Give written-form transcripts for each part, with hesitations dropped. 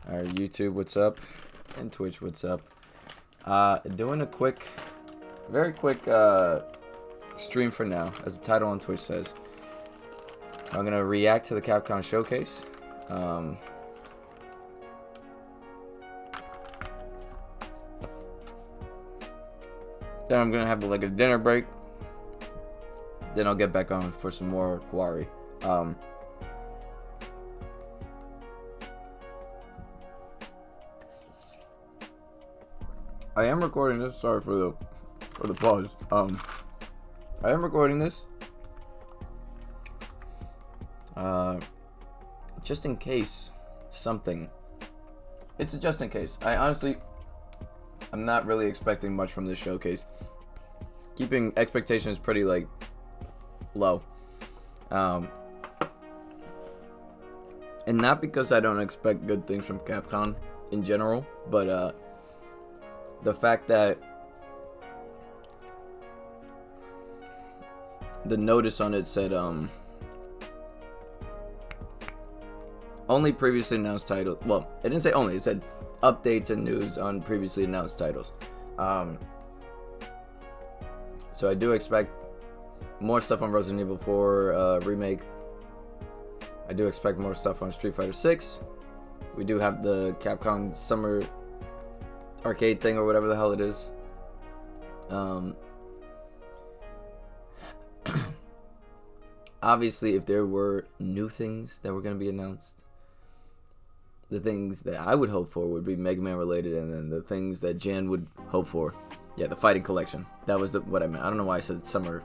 Our YouTube, what's up? And Twitch, what's up? Doing a quick, very quick stream for now, as the title on Twitch says. I'm gonna react to the Capcom showcase. Then I'm gonna have like a dinner break. Then I'll get back on for some more Quarry. I am recording this. Sorry for the pause. I am recording this. Just in case something. It's a just in case. I'm not really expecting much from this showcase. Keeping expectations pretty like low. And not because I don't expect good things from Capcom in general, but the fact that the notice on it said only previously announced titles. Well, it didn't say only, it said updates and news on previously announced titles. So I do expect more stuff on Resident Evil 4 Remake. I do expect more stuff on Street Fighter 6. We do have the Capcom Summer Arcade thing or whatever the hell it is. Obviously, if there were new things that were going to be announced, the things that I would hope for would be Mega Man related, and then the things that Jan would hope for, yeah, the fighting collection. That was what I meant. I don't know why I said Summer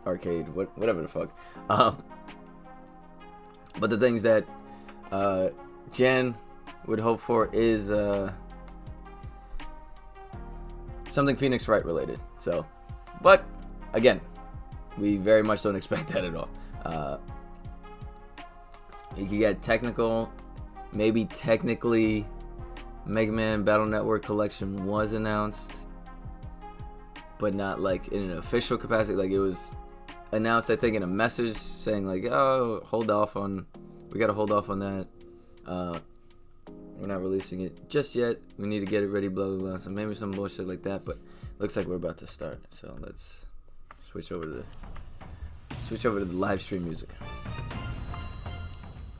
Arcade, whatever the fuck. But the things that Jan would hope for is something Phoenix Wright related. So, but again, we very much don't expect that at all. You can get technical, maybe technically Mega Man Battle Network Collection was announced, but not like in an official capacity. Like it was announced, I think, in a message saying like, oh, we gotta hold off on that. We're not releasing it just yet. We need to get it ready, blah, blah, blah. So maybe some bullshit like that, but looks like we're about to start. So let's switch over to the live stream music.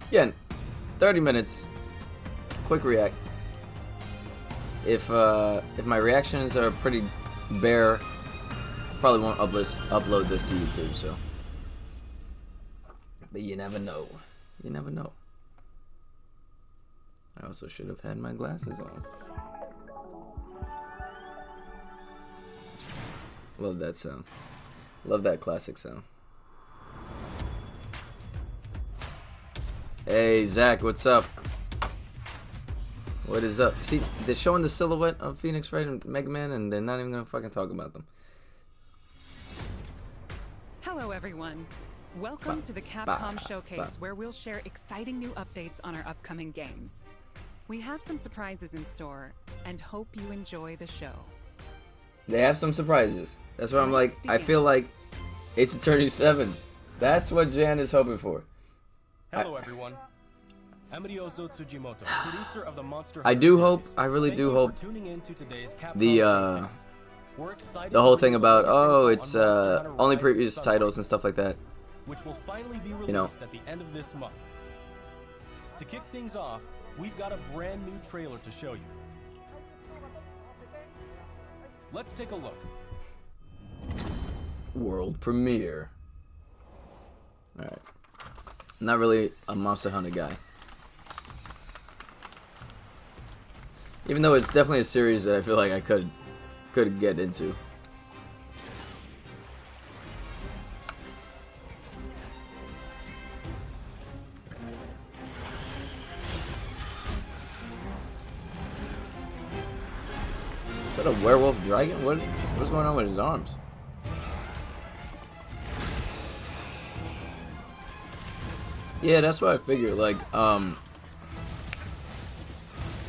Again, 30 minutes, quick react. If my reactions are pretty bare, probably won't upload this to YouTube. So, but you never know. You never know. I also should have had my glasses on. Love that sound. Love that classic sound. Hey, Zach, what's up? What is up? See, they're showing the silhouette of Phoenix Wright and Mega Man, and they're not even gonna fucking talk about them. Hello, everyone. Welcome to the Capcom Showcase, where we'll share exciting new updates on our upcoming games. We have some surprises in store, and hope you enjoy the show. They have some surprises. That's what I'm like. I feel like Ace Attorney 7. That's what Jan is hoping for. Hello, everyone. Amadioso Tsujimoto, producer of the Monster I do hope, I really do hope, the whole thing about, oh, it's only previous titles and stuff like that, which will finally be released at the end of this month. To kick things off, we've got a brand new trailer to show you. Let's take a look. World premiere. Alright. Not really a Monster Hunter guy. Even though it's definitely a series that I feel like I could get into. Is that a werewolf dragon? What's going on with his arms? Yeah, that's what I figured. Like,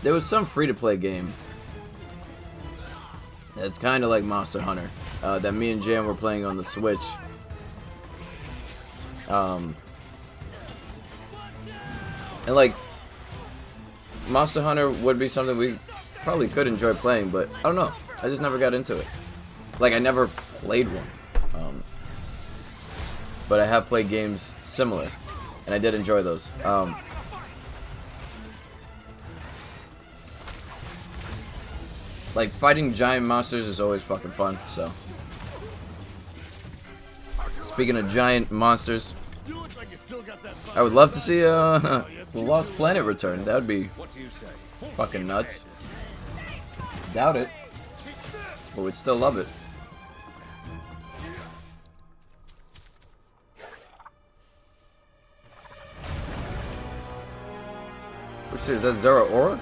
there was some free-to-play game that's kind of like Monster Hunter that me and Jan were playing on the Switch. And like, Monster Hunter would be something we probably could enjoy playing, but I don't know. I just never got into it. Like, I never played one. But I have played games similar, and I did enjoy those. Like, fighting giant monsters is always fucking fun, so. Speaking of giant monsters, I would love to see the Lost Planet return. That would be fucking nuts. Doubt it, but would still love it. What's this? Is that Zero Aura?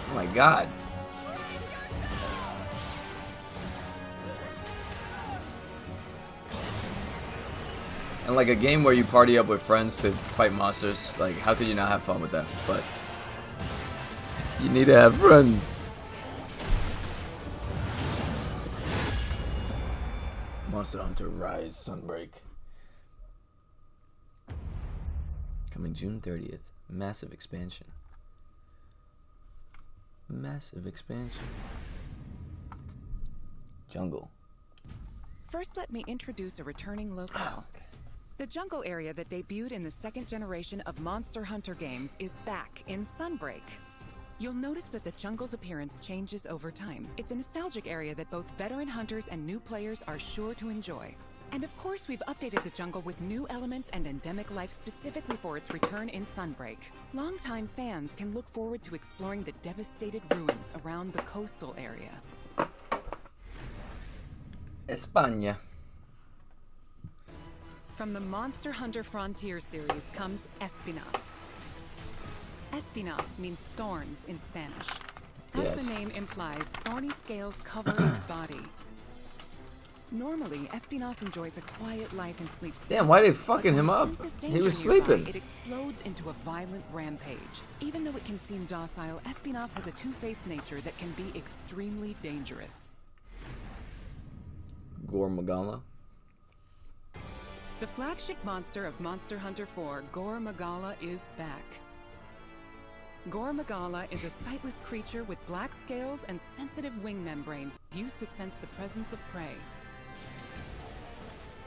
Oh my god. And like a game where you party up with friends to fight monsters, like how could you not have fun with that? But you need to have friends. Monster Hunter Rise Sunbreak. Coming June 30th. Massive expansion. Massive expansion. Jungle. First, let me introduce a returning locale. The jungle area that debuted in the second generation of Monster Hunter games is back in Sunbreak. You'll notice that the jungle's appearance changes over time. It's a nostalgic area that both veteran hunters and new players are sure to enjoy. And of course, we've updated the jungle with new elements and endemic life specifically for its return in Sunbreak. Longtime fans can look forward to exploring the devastated ruins around the coastal area. España. From the Monster Hunter Frontier series comes Espinas. Espinas means thorns in Spanish. As the name implies, thorny scales cover its body. Normally, Espinas enjoys a quiet life and sleeps. Damn, why are they fucking him up? He was sleeping. It explodes into a violent rampage. Even though it can seem docile, Espinas has a two-faced nature that can be extremely dangerous. Gore Magala. The flagship monster of Monster Hunter 4, Gore Magala, is back. Gore Magala is a sightless creature with black scales and sensitive wing membranes used to sense the presence of prey.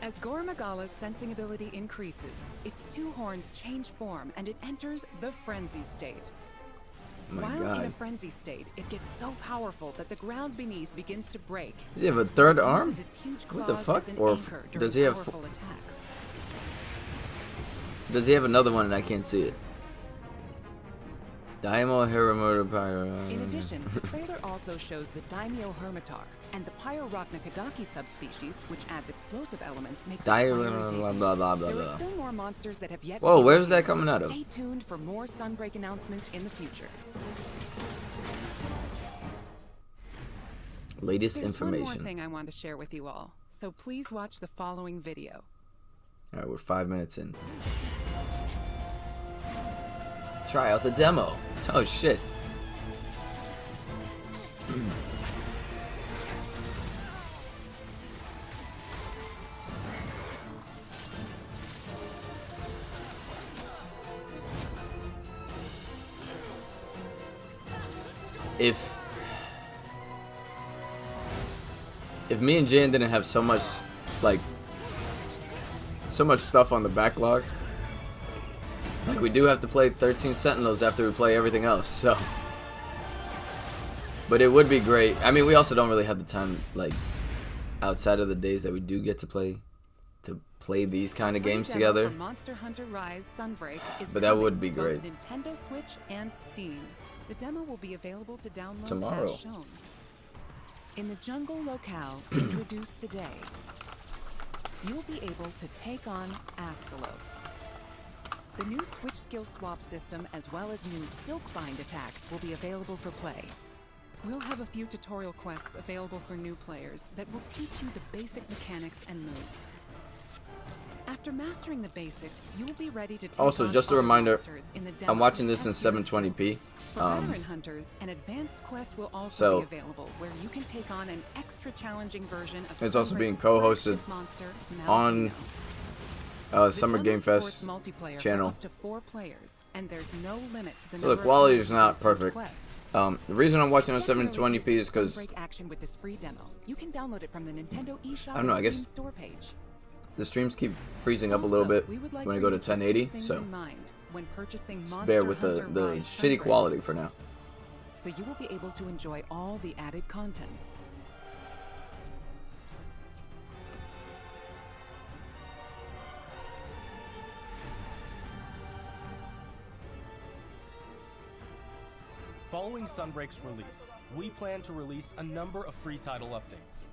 As Gore Magala's sensing ability increases, its two horns change form and it enters the frenzy state. While in a frenzy state, it gets so powerful that the ground beneath begins to break. Does he have a third arm? What the fuck? Or does he have... Does he have another one and I can't see it? Daimyo Hiramoto Pyro. In addition, the trailer also shows the Daimyo Hermitar and the Pyrorochnakadaki subspecies, which adds explosive elements, makes it blah blah blah. There are still more monsters that have yet. Whoa, where's that coming out of? Stay tuned for more Sunbreak announcements in the future. Latest information. There's one more thing I want to share with you all, so please watch the following video. All right, we're 5 minutes in. Try out the demo. Oh shit. If me and Jan didn't have so much stuff on the backlog, like we do have to play 13 Sentinels after we play everything else, so. But it would be great. I mean, we also don't really have the time, like, outside of the days that we do get to play these kind of games together. Monster Hunter Rise Sunbreak is but that would be great. Nintendo Switch and Steam. The demo will be available to download tomorrow. As shown. In the jungle locale introduced today, you'll be able to take on Astalos. The new Switch skill swap system as well as new Silkbind attacks will be available for play. We'll have a few tutorial quests available for new players that will teach you the basic mechanics and moves. After mastering the basics, you will be ready to take Also, on just a other reminder, monsters in the demo I'm watching and this in test your 720p. For veteran hunters, an advanced quest will also be available, where you can take on an extra challenging version of It's also being Sunbreak's co-hosted flagship monster, on The Summer demo Game supports Fest multiplayer for channel. up to 4 players, and there's no limit to the So the number of quality times is you not can attempt perfect. quests. The reason I'm watching on Get early 720p taste is of because Sunbreak action with this free demo. You can download it from the Nintendo eShop I don't know, I and guess Steam store page. the streams keep freezing up a little bit We would like when I for go you to keep 1080, things so in mind when purchasing just Monster bear with the Hunter Rise shitty Sunbreak, quality for now. so you will be able to enjoy all the added contents. Following Sunbreak's release, we plan to release a number of free title updates.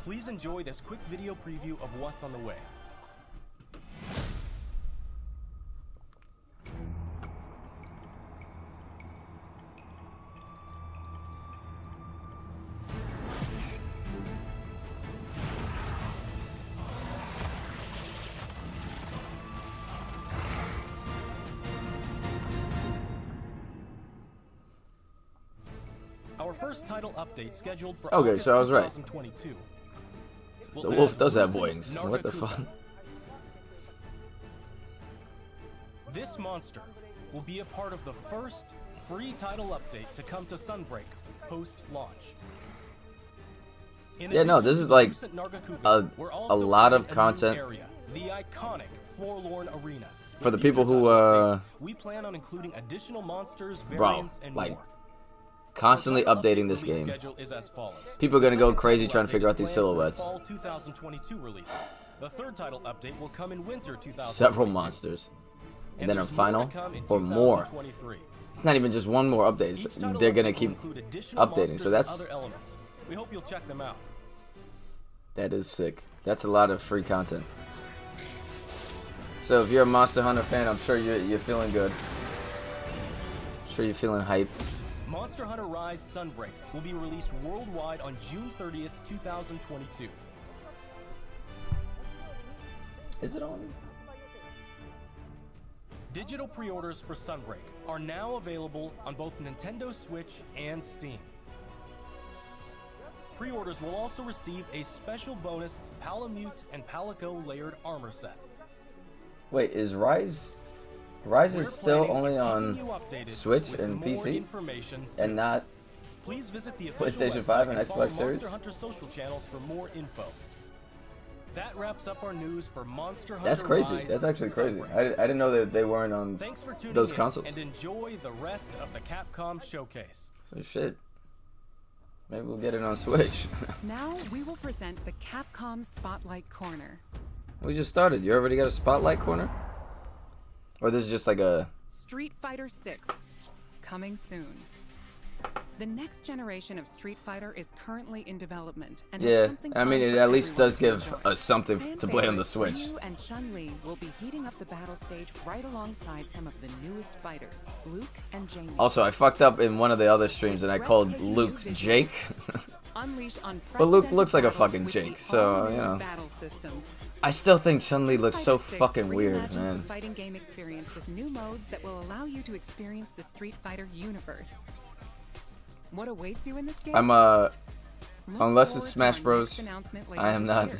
Please enjoy this quick video preview of what's on the way. Our first title update scheduled for Okay, August so I was right. 2022. The wolf does have Lucid wings. What the Nargacuga. fuck? This monster will be a part of the first free title update to come to Sunbreak post-launch. Yeah, no, this is like a lot of content area, the iconic Forlorn Arena. for the With people future who title updates, we plan on including additional monsters, variants, and like more. constantly Our title updating update this release game. schedule is as follows. People are gonna go The crazy second trying to title figure out update these is planned for a silhouettes. Fall 2022 release. The third title update will come in winter 2022. Several monsters, and then a there's more to final come in or more. 2023. It's not even just one more update. Each title They're gonna update will keep include additional updating. monsters So and that's other elements. We hope you'll check them out. that is sick. That's a lot of free content. So if you're a Monster Hunter fan, I'm sure you're feeling good. I'm sure you're feeling hype. Monster Hunter Rise Sunbreak will be released worldwide on June 30th, 2022. Is it on? Digital pre-orders for Sunbreak are now available on both Nintendo Switch and Steam. Pre-orders will also receive a special bonus Palamute and Palico layered armor set. Wait, is Rise We're is still planning only on keeping on you updated Switch with and more PC information soon. and not Please visit the official PlayStation website 5 and follow Xbox Series? Monster Hunter social channels for more info. That wraps up our news for Monster Hunter That's crazy. Rise That's actually crazy. Sunbreak. I didn't know that they weren't on Thanks for tuning those in consoles. and enjoy the rest of the Capcom showcase. So shit. Maybe we'll get it on Switch. Now we will present the Capcom Spotlight Corner. We just started. You already got a spotlight corner? Or this is just like a... Street Fighter 6, coming soon. The next generation of Street Fighter is currently in development, and has Yeah, something I mean, fun it for at least everyone does to give enjoy. us something Fan to play on the favorites Switch. Ryu and Chun-Li will be heating up the battle stage right alongside some of the newest fighters, Luke and Jamie. Also, I fucked up in one of the other streams and I called Luke Jake. Unleash But Luke unprecedented looks like a battles fucking with Jake, the so, all-new you know. battle system. I still think Chun-Li looks so Street Fighter 6 fucking weird, reimagines man. the fighting game experience with new modes that will allow you to experience the Street Fighter universe. What awaits you in this game? I'm Look unless forward it's to Smash our Bros, next announcement later I am this not year.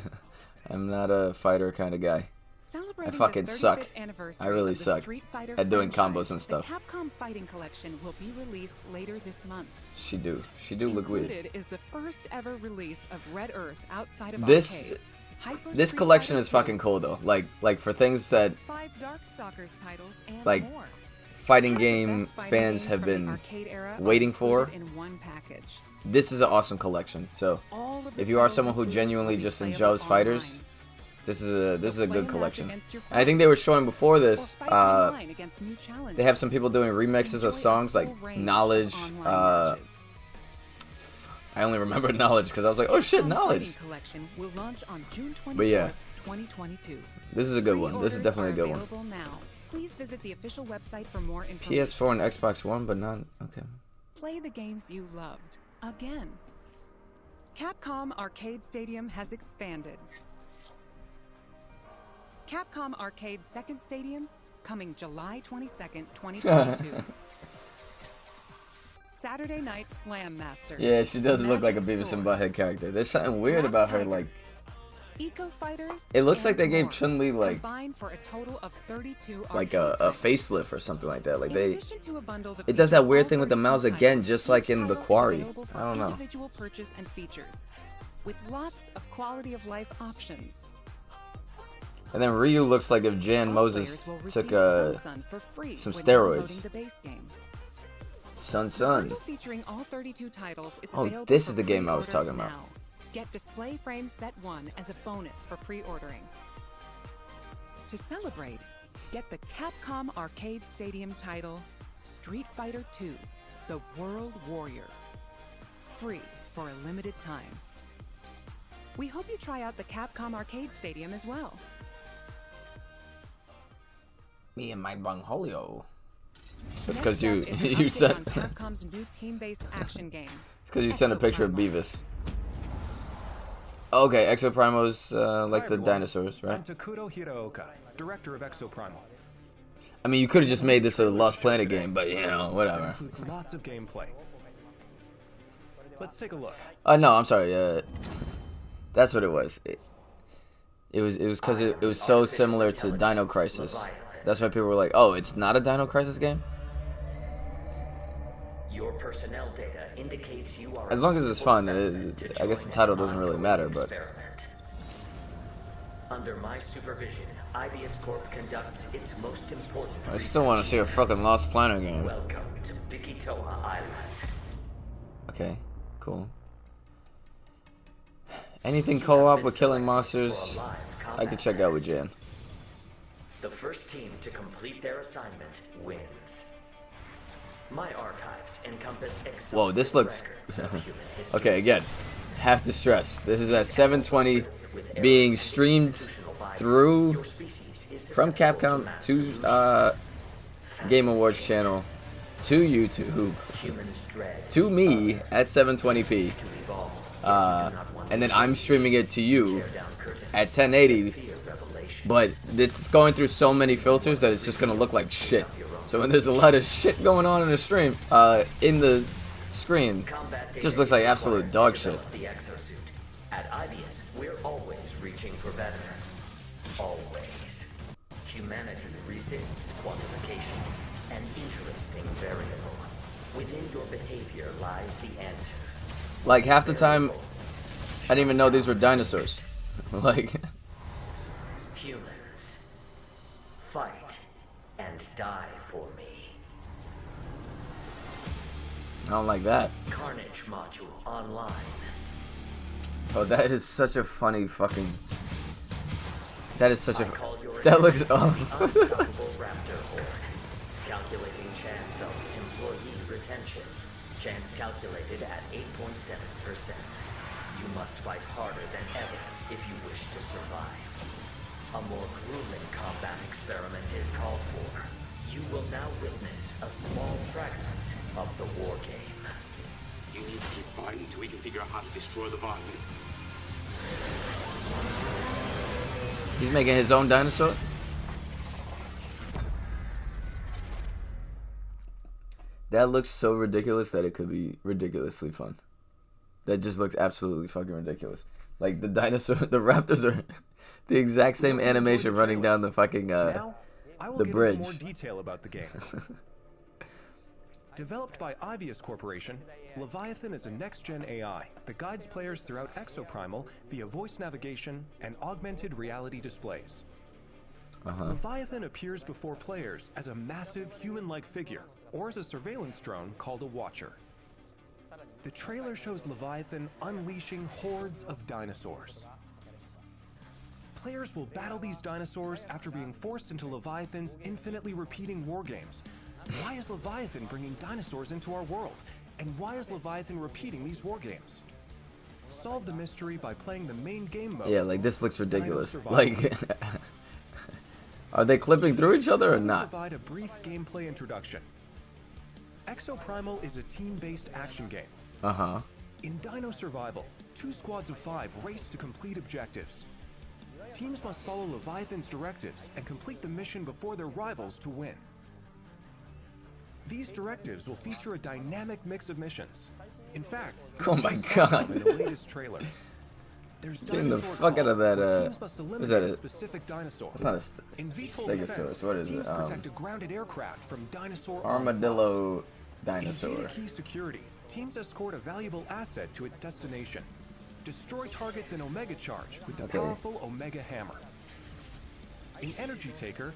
I'm not a fighter kind of guy. Celebrating fucking the 35th suck. anniversary I really of the suck Street Fighter at doing franchise, combos and stuff. The Capcom Fighting Collection will be released later this month. She do look weird. Included is the first ever release of Red Earth outside of This- arcades. Hyper This Street collection Fighter is fucking 2, cool though. Like for things that 5 Darkstalkers titles and Like, more. fighting Some of the game best fighting fans games have from the been arcade era are waiting for. included in one package. This is an awesome collection. So All of the if you are titles someone who included genuinely will be just playable enjoys fighters, online. this is a Play good match collection. against your And I think they were showing before this. Or fight online against new They have challenges. some people doing remixes Enjoy of a songs like full range of Knowledge. online matches. I only remember Knowledge because I was like, oh shit, Capcom Knowledge. Fighting Collection will launch on June 24th, But yeah. 2022. This is a good one. This is Pre-orders definitely a are good one. available now. Please visit the official website for more information. PS4 and Xbox One, but not okay. Play the games you loved again. Capcom Arcade Stadium has expanded. Capcom Arcade's second stadium, coming July 22nd, 2022. Saturday Night Slam Master. Yeah, she does look like a Beavis and Butthead character. There's something weird about her, like... Eco Fighters. It looks like they gave Chun-Li, like... For a total of 32 like a facelift or something like that. Like they... It does that weird thing with the mouths again, just like in The Quarry. I don't know. Individual purchase and features, with lots of quality of life options. And then Ryu looks like if Jan Moses took some steroids. Sun. Oh, this is the game I was talking about. Get Display Frame Set 1 as a bonus for pre-ordering. To celebrate, get the Capcom Arcade Stadium title Street Fighter II: The World Warrior. Free for a limited time. We hope you try out the Capcom Arcade Stadium as well. Me and my Bungholio. That's because you sent. Capcom's new team-based action game. It's because you sent a picture of Beavis. Okay, Exoprimo's like the dinosaurs, right? I'm Takuto Hiraoka, director of Exoprimal. I mean, you could have just made this a Lost Planet game, but you know, whatever. It includes lots of gameplay. Let's take a look. No, I'm sorry. That's what it was. It was because it was so similar to Dino Crisis. That's why people were like, "Oh, it's not a Dino Crisis game." Your personnel data indicates you are as long as it's fun, I guess the title doesn't really matter, but... Under my supervision, IBS Corp conducts its most important... I still want to see a fucking Lost Planet game. Welcome to Bikitoa Island. Okay, cool. Anything co-op with killing monsters, I could check out with Jan. The first team to complete their assignment wins. My archives encompass exhaustive. Whoa, this looks... records of human history. Okay, again, have to stress. This is at 720, being streamed through from Capcom to Game Awards channel to YouTube to me at 720p. And then I'm streaming it to you at 1080. But it's going through so many filters that it's just going to look like shit. So when there's a lot of shit going on in the stream, in the screen, it just looks like absolute dog shit. At IBS, we're always reaching for better. Always. Humanity resists quantification, an interesting variable. Within your behavior lies the answer. Like half the time, I didn't even know these were dinosaurs. Like... Humans, fight and die for me. I don't like that. Carnage module online. Oh, that is such a funny fucking... That is such a... That looks... Oh. Unstoppable raptor horde. Calculating chance of employee retention. Chance calculated at 8.7%. You must fight harder than ever if you wish to survive. A more grueling combat experiment is called for. You will now witness a small fragment of the war game. You need to keep fighting until we can figure out how to destroy the Leviathan. He's making his own dinosaur? That looks so ridiculous that it could be ridiculously fun. That just looks absolutely fucking ridiculous. Like the dinosaur, the raptors are the exact same animation running down the fucking Now, I will the get bridge. into more detail about the game. Developed by Ibius Corporation, Leviathan is a next-gen AI that guides players throughout Exoprimal via voice navigation and augmented reality displays. Leviathan appears before players as a massive human-like figure, or as a surveillance drone called a Watcher. The trailer shows Leviathan unleashing hordes of dinosaurs. Players will battle these dinosaurs after being forced into Leviathan's infinitely repeating war games. Why is Leviathan bringing dinosaurs into our world? And why is Leviathan repeating these war games? Solve the mystery by playing the main game mode. Yeah, like this looks ridiculous. Like, are they clipping through each other or not? Provide a brief gameplay introduction. Exoprimal is a team-based action game. In Dino Survival, 2 squads of 5 race to complete objectives. Teams must follow Leviathan's directives and complete the mission before their rivals to win. These directives will feature a dynamic mix of missions. In fact, Oh my god. in the latest trailer. There's Getting the dinosaur fuck out of that, call, where teams must is eliminate that a a- specific dinosaur. It's not a In V4 Stegosaurus. defense, What is teams it? protect a grounded aircraft from dinosaur Armadillo onslaughts. dinosaur. In data key security, teams escort a valuable asset to its destination. Destroy targets in Omega Charge with the Okay. powerful Omega Hammer. In Energy Taker,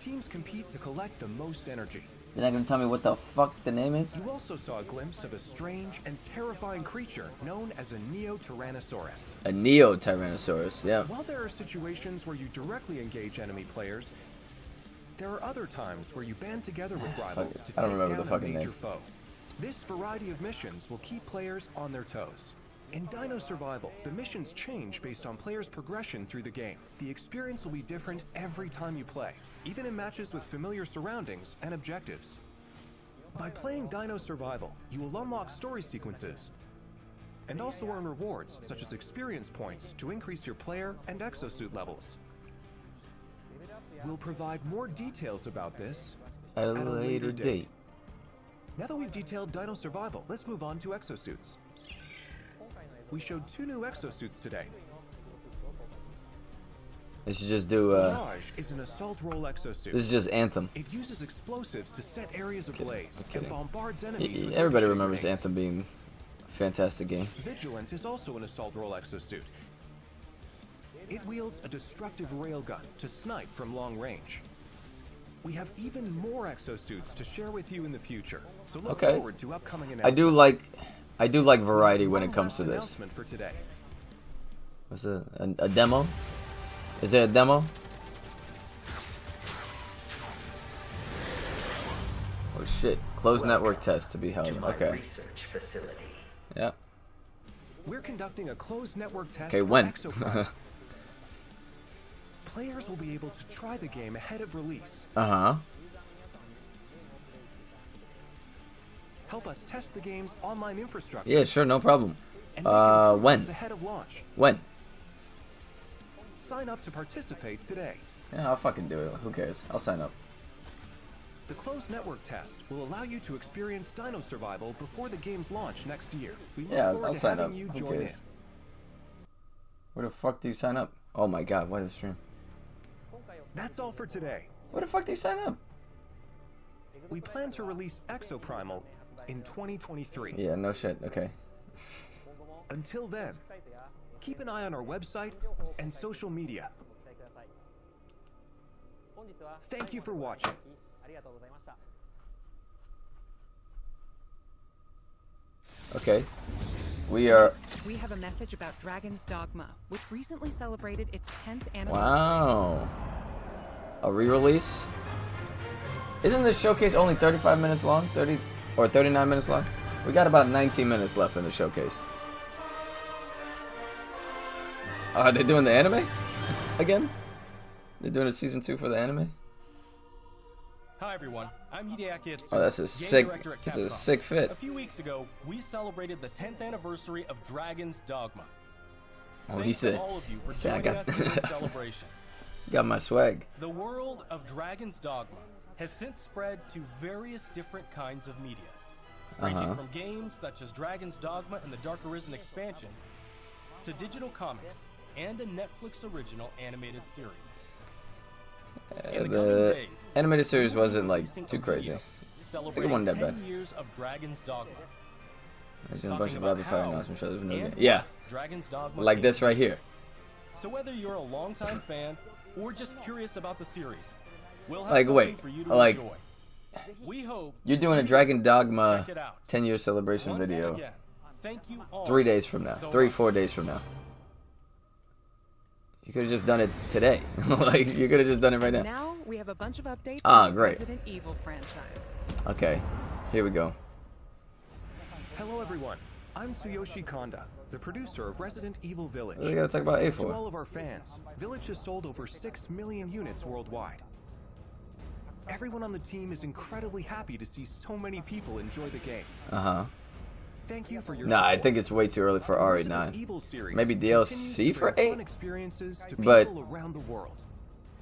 teams compete to collect the most energy. You're not gonna tell me what the fuck the name is? You also saw a glimpse of a strange and terrifying creature known as a Neo-Tyrannosaurus. A Neo Tyrannosaurus. Yeah. While there are situations where you directly engage enemy players, there are other times where you band together with rivals it. to I don't take remember down the a fucking major name. foe. This variety of missions will keep players on their toes. In Dino Survival, the missions change based on players' progression through the game. The experience will be different every time you play, even in matches with familiar surroundings and objectives. By playing Dino Survival, you will unlock story sequences and also earn rewards such as experience points to increase your player and exosuit levels. We'll provide more details about this At a later date. Now that we've detailed Dino Survival, let's move on to exosuits. We showed 2 new exosuits today. They should just do Mirage is an assault role exosuit. this is just Anthem. It uses explosives to set areas ablaze and kidding. bombards enemies with Everybody ricochet remembers grenades. Anthem being a fantastic game. Vigilant is also an assault role exosuit. It wields a destructive railgun to snipe from long range. We have even more exosuits to share with you in the future, so look Okay. forward to upcoming I announcements. do like variety when it One comes to last this. announcement for today. What's a demo? Is there a demo? Oh shit! Closed network test to be held. To my Okay. research facility. Yeah. We're conducting a closed network test Okay. for When? Exoprime. Players will be able to try the game ahead of release. Uh-huh. Help us test the game's online infrastructure. Yeah, sure, no problem. And make improvements When? ahead of launch. When? Sign up to participate today. Yeah, I'll fucking do it. Who cares? I'll sign up. The closed network test will allow you to experience Dino Survival before the game's launch next year. We look Yeah, forward I'll to sign having up. you Who join cares? in. Where the fuck do you sign up? Oh my god, what is stream? That's all for today. Where the fuck do you sign up? We plan to release Exoprimal in 2023. Yeah, no shit. Okay. Until then, keep an eye on our website and social media. Thank you for watching. Okay. We are. We have a message about Dragon's Dogma, which recently celebrated its 10th anniversary. Wow. A re-release? Isn't this showcase only 35 minutes long? 30 or 39 minutes long? We got about 19 minutes left in the showcase. Are they doing the anime? Again? They're doing a season 2 for the anime? Hi everyone, I'm Hideaki Itsu, Oh, that's a game sick. director at It's a Capcom. sick fit. A few weeks ago, we celebrated the 10th anniversary of Dragon's Dogma. Oh, he Thanks said. to all of you for said, I joining got- us in this celebration. Got my swag. The world of Dragon's Dogma has since spread to various different kinds of media, ranging from games such as Dragon's Dogma and the Dark Arisen expansion, to digital comics and a Netflix original animated series. In the coming The days, animated series we will be wasn't like releasing too a crazy. video celebrating wasn't that 10 bad. years of Dragon's Dogma. There's a bunch Talking of about rapid fire how announcement shows. of no and game. Yeah, what Dragon's Dogma like came this to right be. here. So whether you're a longtime fan or just curious about the series, we'll have Like, something wait, for you to like- enjoy. We hope You're doing a Dragon Dogma check it out. 10-year celebration Once video again, thank you all 3 days from now. so 4 much. days from now. You could have just done it today. Like, you could have just done it right now. Now we have a bunch of updates Ah, on the great. Resident Evil franchise. Okay, here we go. Hello everyone, I'm Tsuyoshi Kanda, the producer of Resident Evil Village. What do we gotta talk about A To for? all of our fans, Village has sold over 6 million units worldwide. Everyone on the team is incredibly happy to see so many people enjoy the game. Uh-huh. thank you for your Nah, I support. think it's way too early for The RE9. Resident Evil series Maybe continues DLC to for bring 8? fun experiences to But people around the world.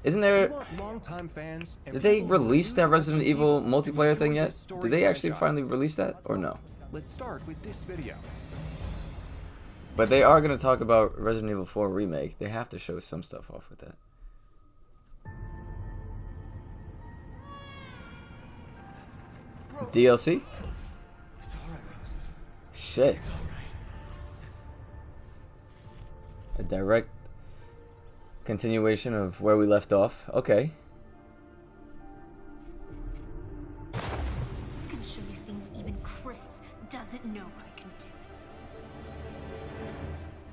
isn't We there... want longtime fans and Did they people who are release new that to Resident Evil to multiplayer thing enjoy yet? this story Did they actually franchise. finally release that or no? Let's start with this video. But they are going to talk about Resident Evil 4 Remake. They have to show some stuff off with that. DLC? It's all right, Rose. Shit. It's all right. A direct continuation of where we left off. Okay. I can show you things even Chris doesn't know I can do.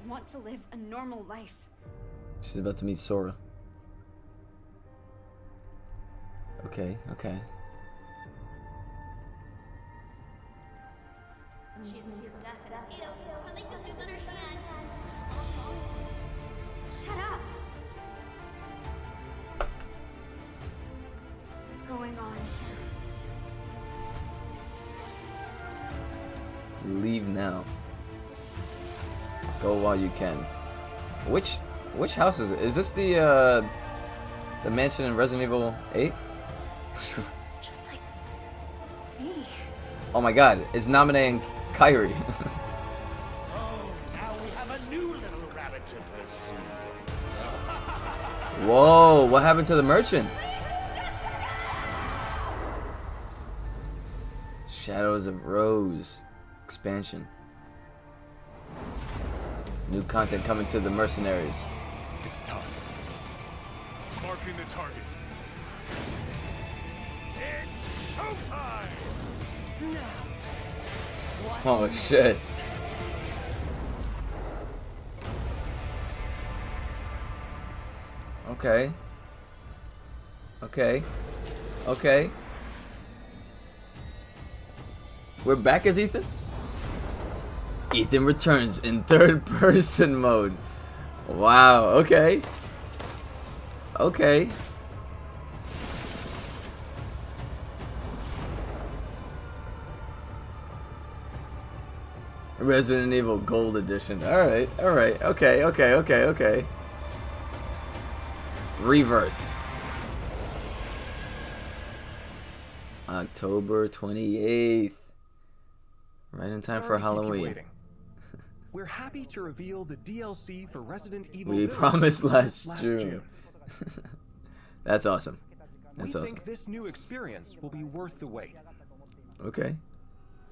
I want to live a normal life. She's about to meet Sora. Okay, okay. She's near death. Ew, something just moved on her hand. Shut up! What's going on? Leave now. Go while you can. Which house is it? Is this the mansion in Resident Evil 8? Just like me. Oh my god, it's nominating Kyrie. Oh, now we have a new little rabbit to pursue. Whoa, what happened to the merchant? Shadows of Rose expansion. New content coming to the mercenaries. It's time. Marking the target. It's showtime! Oh shit. Okay. Okay. Okay. We're back as Ethan? Ethan returns in third person mode. Wow, okay. Okay. Resident Evil Gold Edition. Alright, alright. Okay, okay, okay, okay. Reverse. October 28th. Right in time for Sorry to keep you Halloween. waiting. We're happy to reveal the DLC for Resident Evil We Village promised last last June. That's awesome. We That's awesome. think this new experience will be worth the wait. Okay.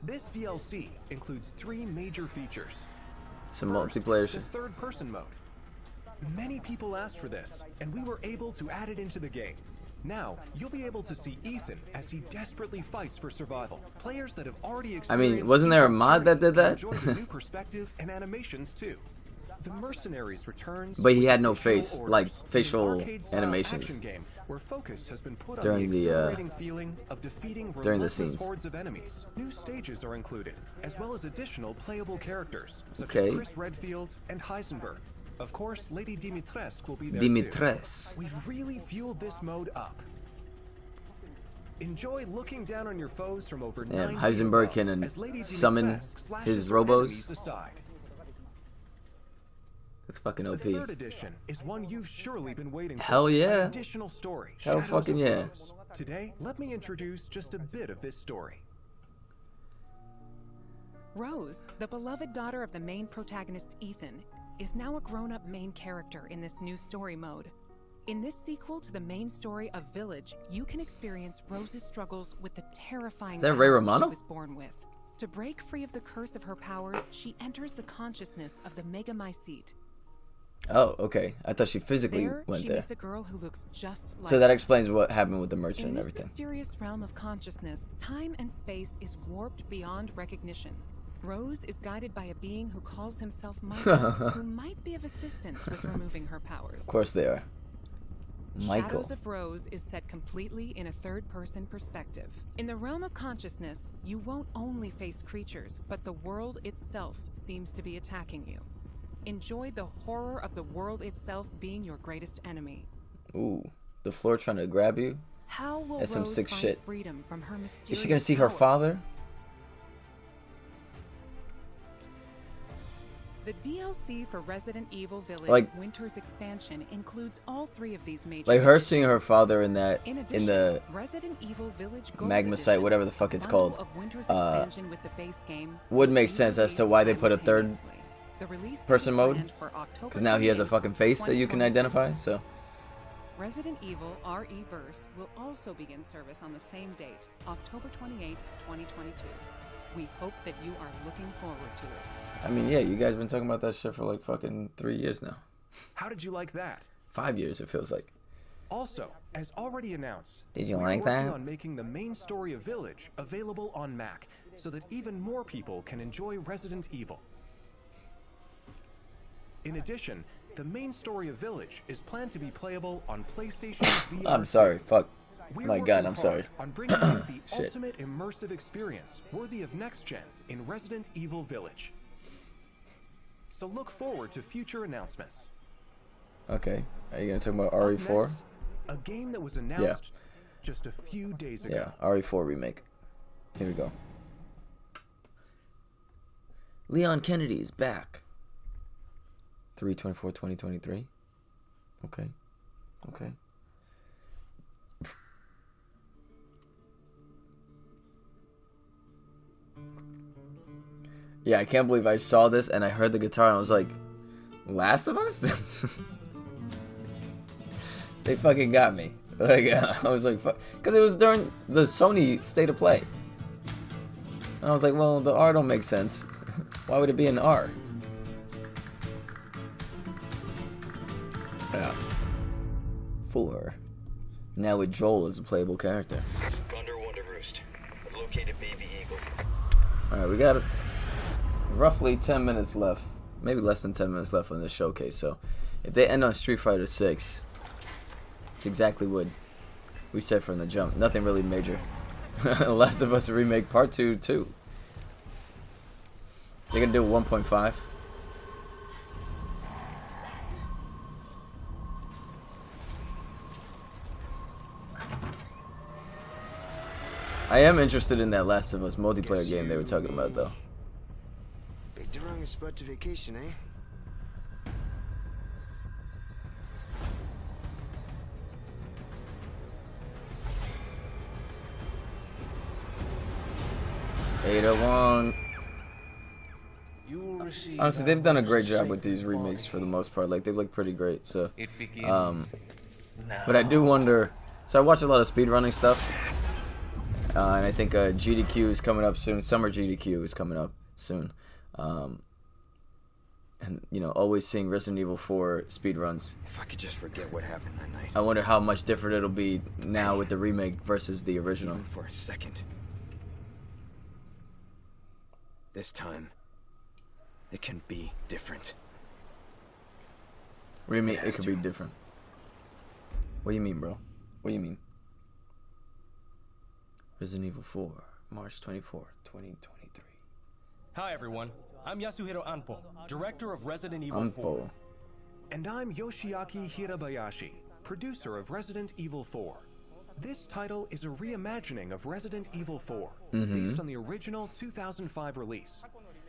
This DLC includes 3 major features. Some First, multiplayer the shit. third-person mode. Many people asked for this, and we were able to add it into the game. Now, you'll be able to see Ethan as he desperately fights for survival. Players that have already experienced wasn't there a Ethan's mod that journey did that? can enjoy the new perspective and animations too. The Mercenaries returns, But he had no with additional face, orders, like, an facial arcade-style animations. action game where focus has been put During on the, the exhilarating feeling of defeating during the relentless scenes. hordes of enemies. New stages are included, as well as additional playable characters, such Okay. as Chris Redfield and Heisenberg. Of course, Lady Dimitrescu will be there Dimitres. too. We've really fueled this mode up. Enjoy looking down on your foes from over Damn, 9 feet Heisenberg above can as Lady summon Dimitrescu slashes his her robos. enemies aside. That's fucking The OP. third edition is one you've surely been waiting for. Hell yeah. An additional story. Hell Shadows fucking of yeah. Rose. Today, let me introduce just a bit of this story. Rose, the beloved daughter of the main protagonist Ethan, is now a grown-up main character in this new story mode. In this sequel to the main story of Village, you can experience Rose's struggles with the terrifying Is that Ray powers Romano? she was born with. To break free of the curse of her powers, she enters the consciousness of the Megamycete. Oh, okay. I thought she physically There, went she there. meets a girl who looks just like So that her. explains what happened with the merchant In and this everything. mysterious realm of consciousness, time and space is warped beyond recognition. Rose is guided by a being who calls himself Michael, who might be of assistance with removing her powers. Of course they are. Michael. Shadows of Rose is set completely in a third-person perspective. In the realm of consciousness, you won't only face creatures, but the world itself seems to be attacking you. Enjoy the horror of the world itself being your greatest enemy. Ooh, the floor trying to grab you. How will That's some Rose sick find shit. freedom from her Is mysterious she gonna see her powers? father? The DLC for Resident Evil Village Like- Winter's expansion includes all 3 of these major Like her seeing her father in that In in addition, the Resident Evil Village Gold magma site, Edition, whatever the fuck it's bundle called, of Winter's expansion with the base game would will make be sense as to released why they put a third simultaneously. The release date person is mode, planned for October because now he has a 28th, fucking face that you can 2022. identify. So Resident Evil RE-Verse will also begin service on the same date, October 28th, 2022. We hope that you are looking forward to it. I mean, yeah, you guys been talking about that shit for like fucking 3 years now. How did you like that? 5 years it feels like. Also, as already announced, Did you we're like working that? on making the main story of Village available on Mac, so that even more people can enjoy Resident Evil. In addition, the main story of Village is planned to be playable on PlayStation VR. I'm sorry, fuck. We're My working God, I'm hard sorry. on bringing you the Shit. ultimate immersive experience worthy of next gen in Resident Evil Village. So look forward to future announcements. Okay, are you gonna talk about Up RE4? next, a game that was announced just a few days ago. Yeah, RE4 Remake. Here we go. Leon Kennedy is back. 3/24/2023. Okay. Okay. Yeah, I can't believe I saw this and I heard the guitar and I was like, Last of Us? They fucking got me. Like, I was like, fuck. Because it was during the Sony State of Play. And I was like, well, the R don't make sense. Why would it be an R? Yeah. 4. Now with Joel as a playable character. Thunder Wonder Roost. I've located Baby Eagle. Alright, we got roughly 10 minutes left. Maybe less than 10 minutes left on this showcase. So, if they end on Street Fighter 6, it's exactly what we said from the jump. Nothing really major. Last of Us Remake Part 2 too. They're gonna do 1.5. I am interested in that Last of Us multiplayer game they were talking about, though. Picked the wrong spot to vacation, eh? Ada Honestly, they've done a great job with these remakes for the most part. Like, they look pretty great. So, but I do wonder. So I watch a lot of speedrunning stuff, and I think GDQ is coming up soon. Summer GDQ is coming up soon, and you know, always seeing Resident Evil 4 speedruns. If I could just forget what happened that night. I wonder how much different it'll be now with the remake versus the original. For a second. This time, it can be different. What do you mean it could be different? What do you mean, bro? What do you mean? Resident Evil 4, March 24th, 2023. Hi everyone, I'm Yasuhiro Anpo, director of Resident Evil 4. And I'm Yoshiaki Hirabayashi, producer of Resident Evil 4. This title is a reimagining of Resident Evil 4, based on the original 2005 release.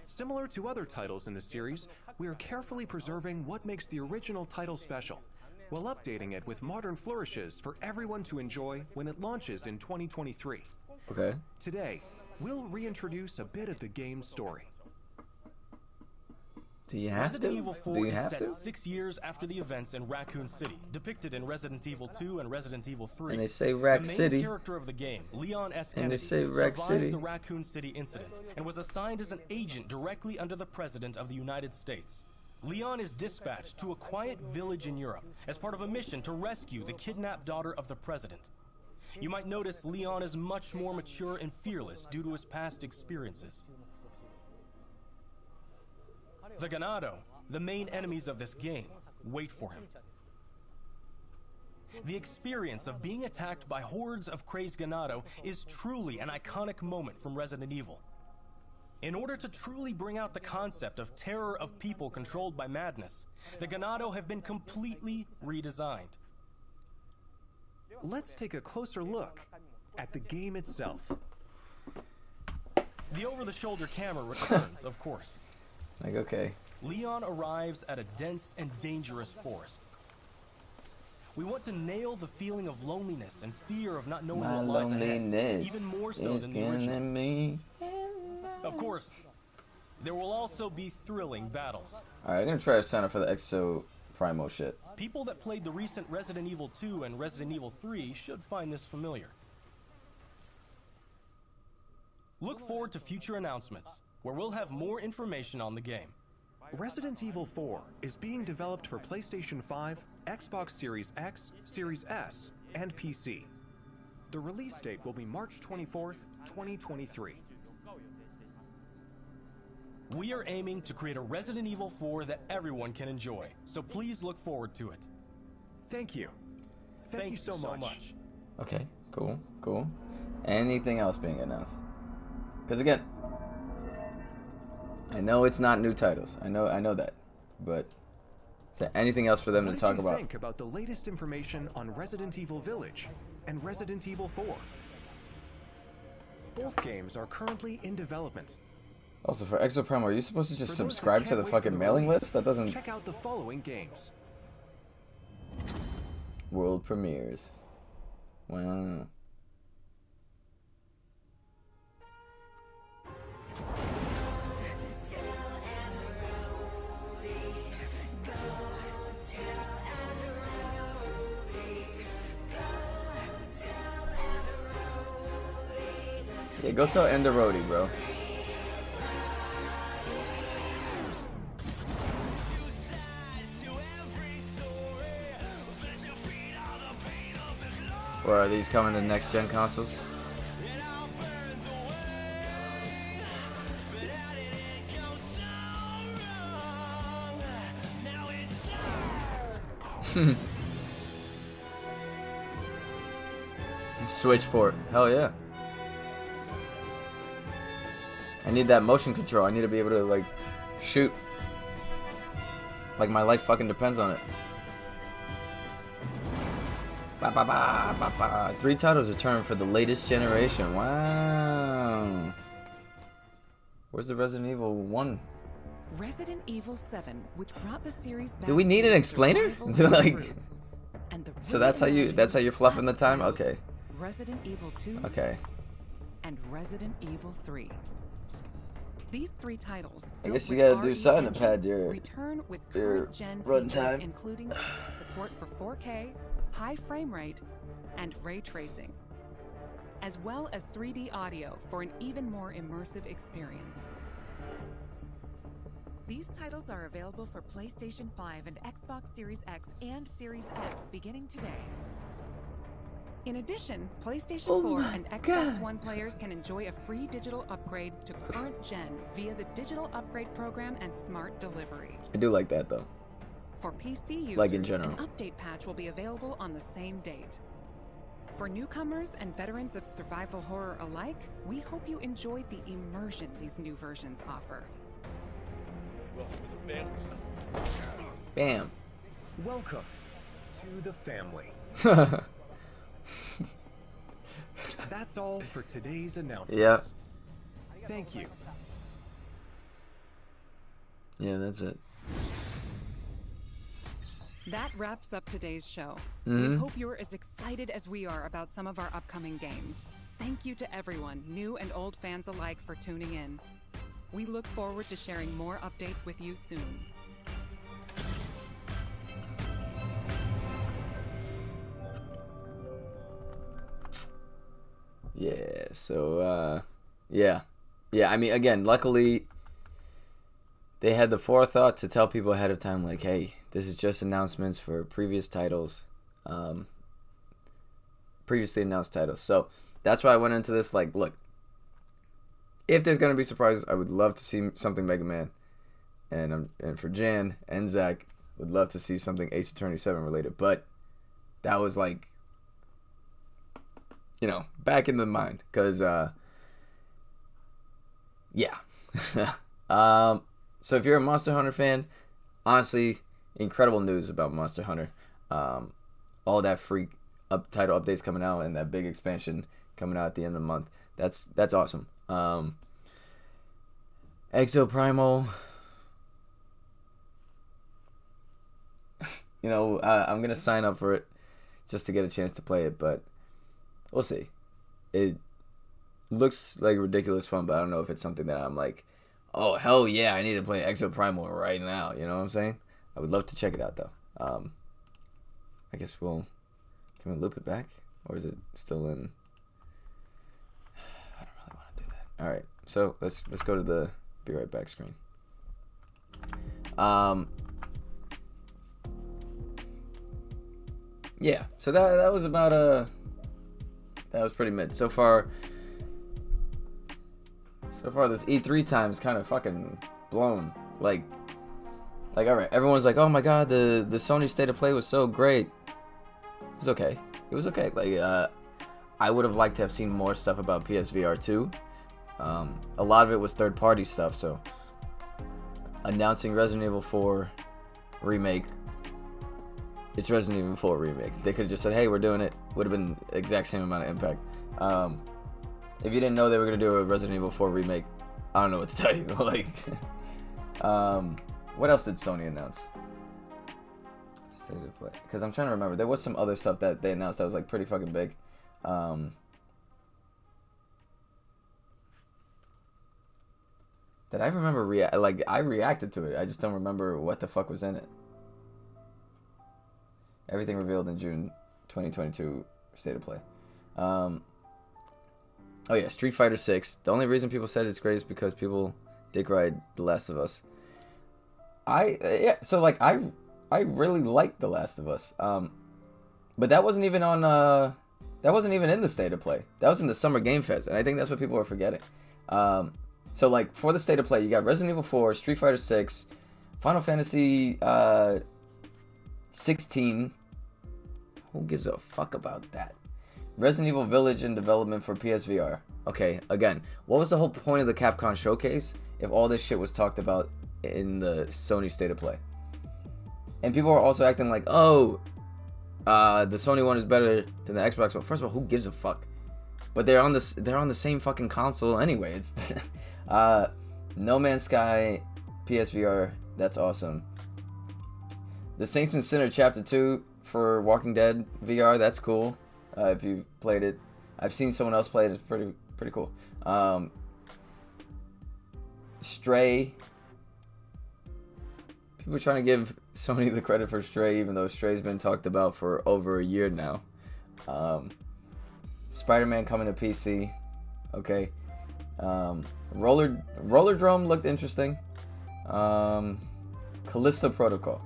Similar to other titles in the series, we are carefully preserving what makes the original title special, while updating it with modern flourishes for everyone to enjoy when it launches in 2023. Okay. Today, we'll reintroduce a bit of the game's story. Do you have Resident to? Evil 4 Do you is have set to? 6 years after the events in Raccoon City, depicted in Resident Evil 2 and Resident Evil 3. And they say Rack the main City. character of the game, Leon S. And Kennedy, they say Rack survived City. the Raccoon City incident and was assigned as an agent directly under the President of the United States. Leon is dispatched to a quiet village in Europe as part of a mission to rescue the kidnapped daughter of the President. You might notice Leon is much more mature and fearless due to his past experiences. The Ganado, the main enemies of this game, wait for him. The experience of being attacked by hordes of crazed Ganado is truly an iconic moment from Resident Evil. In order to truly bring out the concept of terror of people controlled by madness, the Ganado have been completely redesigned. Let's take a closer look at the game itself. The over-the-shoulder camera returns, of course. Like, okay. Leon arrives at a dense and dangerous forest. We want to nail the feeling of loneliness and fear of not knowing My what lies ahead, loneliness even more so is than the original. killing me. Of course, there will also be thrilling battles. Alright, I'm gonna try to sign up for the Exo Primal shit. People that played the recent Resident Evil 2 and Resident Evil 3 should find this familiar. Look forward to future announcements, where we'll have more information on the game. Resident Evil 4 is being developed for PlayStation 5, Xbox Series X, Series S, and PC. The release date will be March 24th, 2023. We are aiming to create a Resident Evil 4 that everyone can enjoy, so please look forward to it. Thank you. Thank you so much. Okay, cool, cool. Anything else being announced? Because again, I know it's not new titles. I know that, but is there anything else for them to talk about? What did you think about the latest information on Resident Evil Village and Resident Evil 4? Both games are currently in development. Also, for Exo Primal, are you supposed to just subscribe to the fucking mailing list? That doesn't... Check out the following games. World premieres. Wow. Yeah, go tell Enderody, bro. Or are these coming to next-gen consoles? Switch port. Hell yeah. I need that motion control. I need to be able to, like, shoot. Like, my life fucking depends on it. Ba, ba, ba, ba, ba. 3 titles return for the latest generation. Wow. Where's the Resident Evil 1? Resident Evil 7, which brought the series back. Do we need an explainer? Like, so that's how you're fluffing the time? Okay. Resident Evil 2. Okay. And Resident Evil 3. These 3 titles, I guess you gotta do something to pad your return with current gen run features, time, including support for 4K, high frame rate, and ray tracing, as well as 3D audio for an even more immersive experience. These titles are available for PlayStation 5 and Xbox Series X and Series S beginning today. In addition, PlayStation 4 and Xbox One players can enjoy a free digital upgrade to current gen via the Digital Upgrade Program and Smart Delivery. I do like that though. For PC users, like in general, an update patch will be available on the same date. For newcomers and veterans of survival horror alike, we hope you enjoyed the immersion these new versions offer. Bam. Welcome to the family. That's all for today's announcements. Yeah. Thank you. Yeah, that's it. That wraps up today's show. Mm-hmm. We hope you're as excited as we are about some of our upcoming games. Thank you to everyone, new and old fans alike, for tuning in. We look forward to sharing more updates with you soon. Yeah, so, yeah. I mean, again, luckily, they had the forethought to tell people ahead of time, like, hey, this is just announcements for previous titles, previously announced titles. So, that's why I went into this, like, look, if there's going to be surprises, I would love to see something Mega Man. And for Jan and Zach, would love to see something Ace Attorney 7 related. But that was, like, you know, back in the mind, because, yeah. So if you're a Monster Hunter fan, honestly, incredible news about Monster Hunter. All that free title updates coming out and that big expansion coming out at the end of the month. That's awesome. Exo Primal, You know, I'm gonna sign up for it just to get a chance to play it, but we'll see. It looks like ridiculous fun, but I don't know if it's something that I'm like, oh hell yeah, I need to play Exoprimal right now. You know what I'm saying? I would love to check it out though. I guess can we loop it back, or is it still in? I don't really want to do that. All right, so let's go to the be right back screen. Yeah, so that was about that was pretty mid so far. So far, this E3 time is kind of fucking blown. Like, all right, everyone's like, oh my god, the Sony State of Play was so great. It was okay. It was okay. Like, I would have liked to have seen more stuff about PSVR 2. A lot of it was third-party stuff, so announcing Resident Evil 4 Remake, it's Resident Evil 4 Remake. They could have just said, hey, we're doing it. Would have been the exact same amount of impact. If you didn't know they were going to do a Resident Evil 4 Remake, I don't know what to tell you. Like, what else did Sony announce? State of Play. Because I'm trying to remember. There was some other stuff that they announced that was, like, pretty fucking big. That I remember, I reacted to it. I just don't remember what the fuck was in it. Everything revealed in June 2022 State of Play. Oh yeah, Street Fighter 6. The only reason people said it's great is because people dick ride The Last of Us. So like I really liked The Last of Us. But that wasn't even on that wasn't even in the State of Play. That was in the Summer Game Fest, and I think that's what people are forgetting. So like for the State of Play, you got Resident Evil 4, Street Fighter 6, Final Fantasy 16. Who gives a fuck about that? Resident Evil Village in development for PSVR. Okay, again, what was the whole point of the Capcom showcase if all this shit was talked about in the Sony State of Play? And people are also acting like, oh, the Sony one is better than the Xbox one. First of all, who gives a fuck? But they're on the same fucking console anyway. It's No Man's Sky PSVR. That's awesome. The Saints and Sinner Chapter 2 for Walking Dead VR. That's cool. If you've played it, I've seen someone else play it. It's pretty cool. Stray. People are trying to give Sony the credit for Stray, even though Stray's been talked about for over a year now. Spider-Man coming to PC. Okay. Roller Drome looked interesting. Kalista Protocol.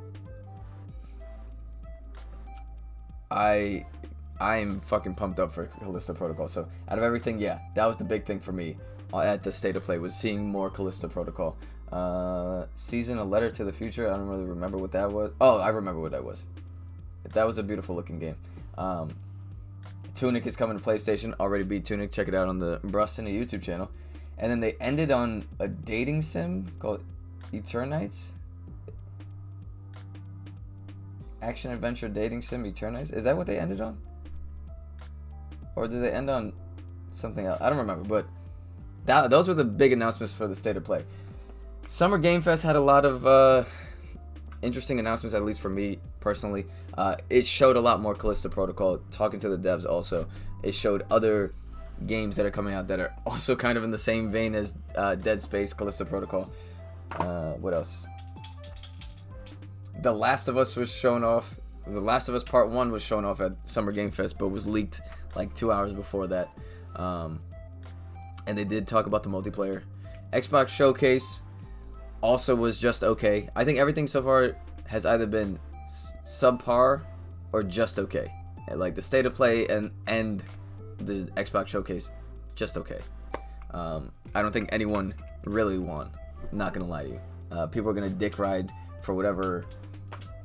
I'm fucking pumped up for Kalista Protocol. So out of everything, yeah, that was the big thing for me at the State of Play, was seeing more Kalista Protocol. Season A Letter to the Future. I don't really remember what that was. Oh, I remember what that was. That was a beautiful looking game. Tunic is coming to PlayStation. Already beat Tunic. Check it out on the Brustin' YouTube channel. And then they ended on a dating sim called Eternites. Action adventure dating sim Eternites. Is that what they ended on? Or did they end on something else? I don't remember, but those were the big announcements for the State of Play. Summer Game Fest had a lot of interesting announcements, at least for me personally. It showed a lot more Kalista Protocol, talking to the devs also. It showed other games that are coming out that are also kind of in the same vein as Dead Space, Kalista Protocol. What else? The Last of Us was shown off. The Last of Us Part 1 was shown off at Summer Game Fest, but was leaked like 2 hours before that. And they did talk about the multiplayer. Xbox Showcase also was just okay. I think everything so far has either been subpar or just okay. Like the State of Play and the Xbox Showcase, just okay. I don't think anyone really won. I'm not gonna lie to you. People are gonna dick ride for whatever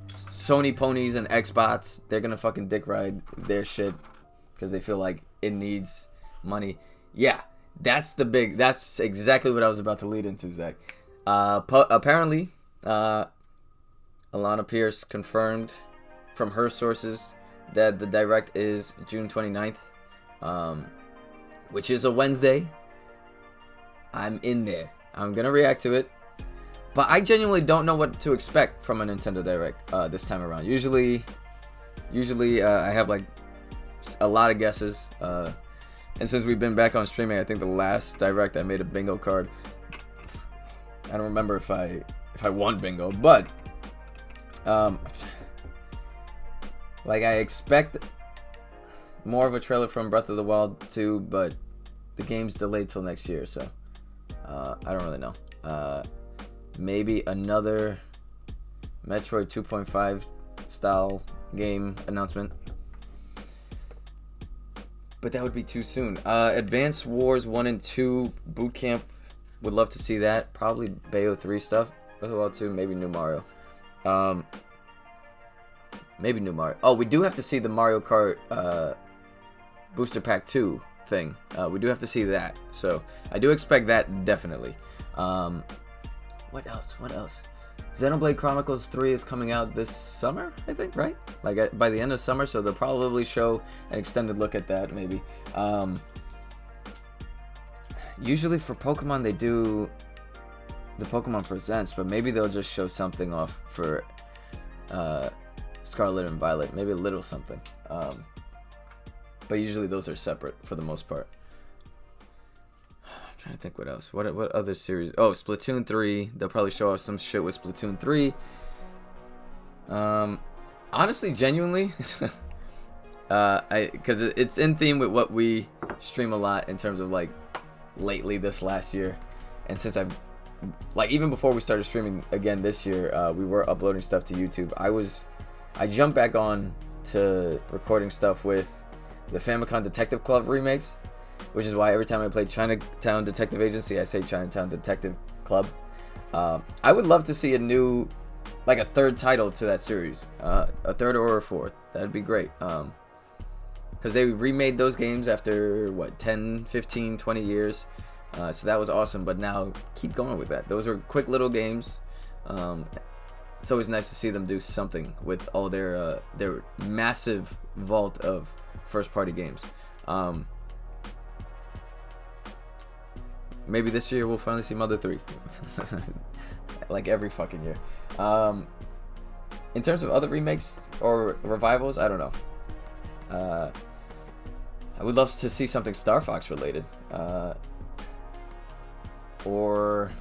Sony ponies and Xbots. They're gonna fucking dick ride their shit because they feel like it needs money. Yeah, that's exactly what I was about to lead into, Zach. Apparently, Alana Pierce confirmed from her sources that the Direct is June 29th, which is a Wednesday. I'm in there. I'm going to react to it. But I genuinely don't know what to expect from a Nintendo Direct this time around. Usually I have like a lot of guesses. And since we've been back on streaming, I think the last Direct I made a bingo card. I don't remember if I won bingo, but like I expect more of a trailer from Breath of the Wild 2, but the game's delayed till next year, so I don't really know. Maybe another Metroid 2.5 style game announcement, but that would be too soon. Advance Wars 1 and 2 Boot Camp, would love to see that. Probably Bayo 3 stuff. Breath of the Wild 2, maybe new Mario. Maybe new Mario. Oh, we do have to see the Mario Kart Booster Pack 2 thing. We do have to see that. So I do expect that definitely. What else? Xenoblade Chronicles 3 is coming out this summer, I think, right? Like by the end of summer, so they'll probably show an extended look at that, maybe. Usually for Pokemon, they do the Pokemon Presents, but maybe they'll just show something off for Scarlet and Violet, maybe a little something. But usually those are separate for the most part. I'm trying to think what else. What other series? Oh, Splatoon 3. They'll probably show off some shit with Splatoon 3. Honestly, genuinely, because it's in theme with what we stream a lot in terms of like lately this last year, and since I've like even before we started streaming again this year, we were uploading stuff to YouTube. I jumped back on to recording stuff with the Famicom Detective Club remakes, which is why every time I play Chinatown Detective Agency, I say Chinatown Detective Club. I would love to see a new, like a third title to that series, a third or a fourth. That'd be great. Because they remade those games after what, 10, 15, 20 years. So that was awesome, but now keep going with that. Those were quick little games. It's always nice to see them do something with all their massive vault of first-party games. Maybe this year we'll finally see Mother 3. Like every fucking year. In terms of other remakes or revivals, I don't know. I would love to see something Star Fox related. Or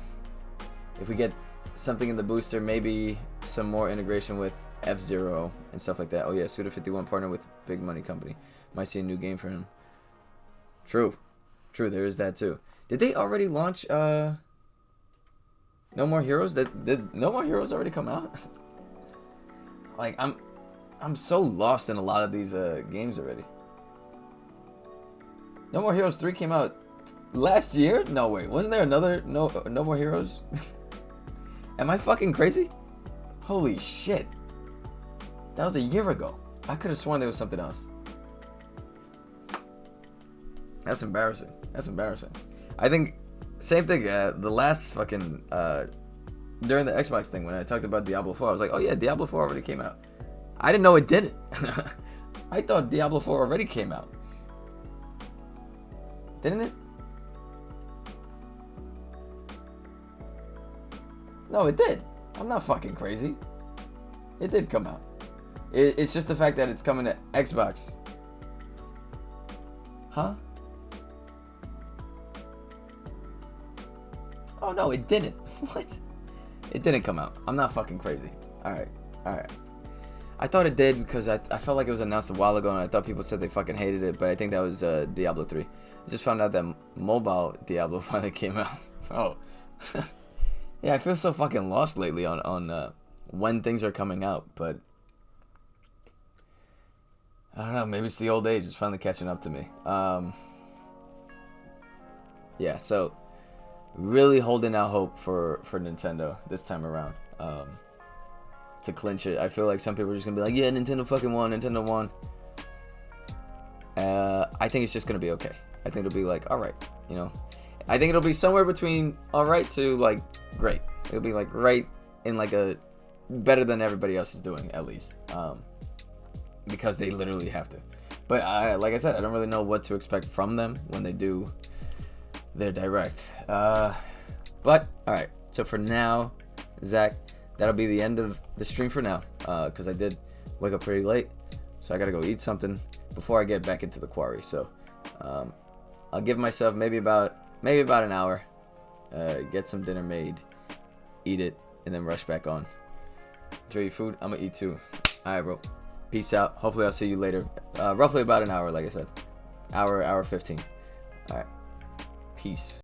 if we get something in the booster, maybe some more integration with F-Zero and stuff like that. Oh yeah, Suda51 partner with big money company. Might see a new game for him. True, there is that too. Did they already launch No More Heroes? Did No More Heroes already come out? Like I'm so lost in a lot of these games already. No More Heroes 3 came out last year? No way. Wasn't there another No More Heroes? Am I fucking crazy? Holy shit. That was a year ago. I could have sworn there was something else. That's embarrassing. I think, same thing, the last fucking, during the Xbox thing, when I talked about Diablo 4, I was like, oh yeah, Diablo 4 already came out. I didn't know it didn't. I thought Diablo 4 already came out. Didn't it? No, it did. I'm not fucking crazy. It did come out. It's just the fact that it's coming to Xbox. Huh? Oh no, it didn't. What? It didn't come out. I'm not fucking crazy. Alright. I thought it did because I felt like it was announced a while ago and I thought people said they fucking hated it, but I think that was Diablo 3. I just found out that mobile Diablo finally came out. Oh. Yeah, I feel so fucking lost lately on when things are coming out, but I don't know, maybe it's the old age. It's finally catching up to me. Yeah, so really holding out hope for Nintendo this time around to clinch it. I feel like some people are just gonna be like, yeah, Nintendo fucking won. Nintendo won. I think it's just gonna be okay. I think it'll be like, all right, you know. I think it'll be somewhere between all right to like great. It'll be like right in like a better than everybody else is doing at least, because they literally have to. But like I said, I don't really know what to expect from them when they do their direct. But all right. So for now, Zach, that'll be the end of the stream for now, because I did wake up pretty late, so I gotta go eat something before I get back into the quarry. So I'll give myself maybe about an hour, get some dinner made, eat it, and then rush back on. Enjoy your food. I'm gonna eat too. All right, bro. Peace out. Hopefully I'll see you later. Roughly about an hour, like I said. Hour 15. All right. Peace.